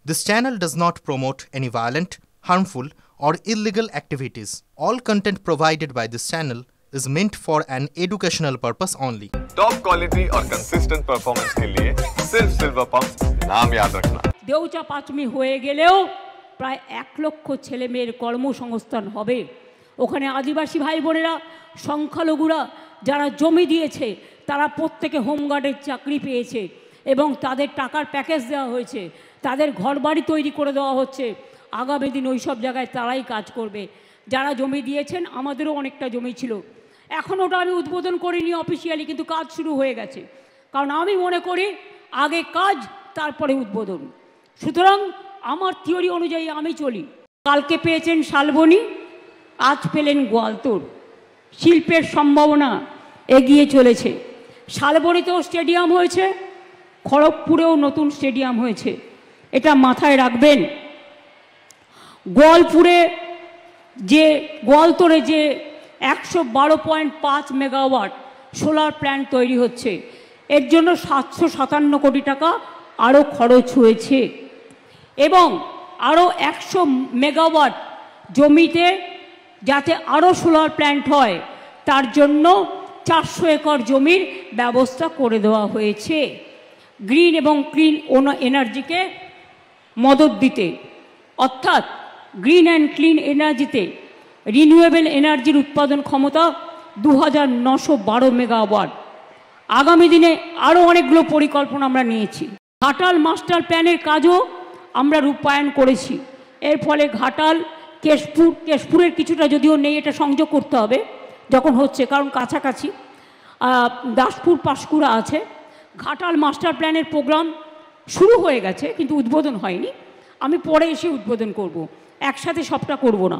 This channel does not promote any violent, harmful, or illegal activities. All content provided by this channel is meant for an educational purpose only. Top quality और consistent performance के लिए सिर्फ silver pump नाम याद रखना। देउचा पाचमी হয়ে গেলেও প্রায় 1 লক্ষ ছেলে মেয়ের কর্মসংস্থান হবে। ওখানে আদিবাসী ভাই বোনেরা সংখ্যালঘুরা যারা জমি দিয়েছে তারা প্রত্যেকে হোমগার্ডের চাকরি পেয়েছে এবং তাদের টাকার প্যাকেজ দেওয়া হয়েছে, তাদের ঘরবাড়ি তৈরি করে দেওয়া হচ্ছে। আগামী দিন ওই সব জায়গায় তারাই কাজ করবে। যারা জমি দিয়েছেন, আমাদেরও অনেকটা জমি ছিল, এখন ওটা আমি উদ্বোধন করিনি অফিসিয়ালি, কিন্তু কাজ শুরু হয়ে গেছে। কারণ আমি মনে করি আগে কাজ তারপরে উদ্বোধন। সুতরাং আমার থিওরি অনুযায়ী আমি চলি। কালকে পেয়েছেন শালবনী, আজ পেলেন গোয়ালতোড়। শিল্পের সম্ভাবনা এগিয়ে চলেছে। শালবনীতেও স্টেডিয়াম হয়েছে, খড়গপুরেও নতুন স্টেডিয়াম হয়েছে, এটা মাথায় রাখবেন। গোয়ালতোড়ে যে 112.5 মেগাওয়াট সোলার প্ল্যান্ট তৈরি হচ্ছে, এর জন্য 757 কোটি টাকা আরও খরচ হয়েছে এবং আরও 100 মেগাওয়াট জমিতে যাতে আরও সোলার প্ল্যান্ট হয় তার জন্য 400 একর জমির ব্যবস্থা করে দেওয়া হয়েছে গ্রিন এবং ক্লিন এনার্জিকে মদত দিতে। অর্থাৎ গ্রিন অ্যান্ড ক্লিন এনার্জিতে রিনিউয়েবল এনার্জির উৎপাদন ক্ষমতা 2912 মেগাওয়াট। আগামী দিনে আরও অনেকগুলো পরিকল্পনা আমরা নিয়েছি। ঘাটাল মাস্টার প্ল্যানের কাজও আমরা রূপায়ণ করেছি। এর ফলে ঘাটাল কেশপুরের কিছুটা যদিও নেই, এটা সংযোগ করতে হবে যখন হচ্ছে, কারণ কাছাকাছি দাসপুর পাঁশকুড়া আছে। ঘাটাল মাস্টার প্ল্যানের প্রোগ্রাম শুরু হয়ে গেছে কিন্তু উদ্বোধন হয়নি, আমি পরে এসে উদ্বোধন করব, একসাথে সবটা করব না।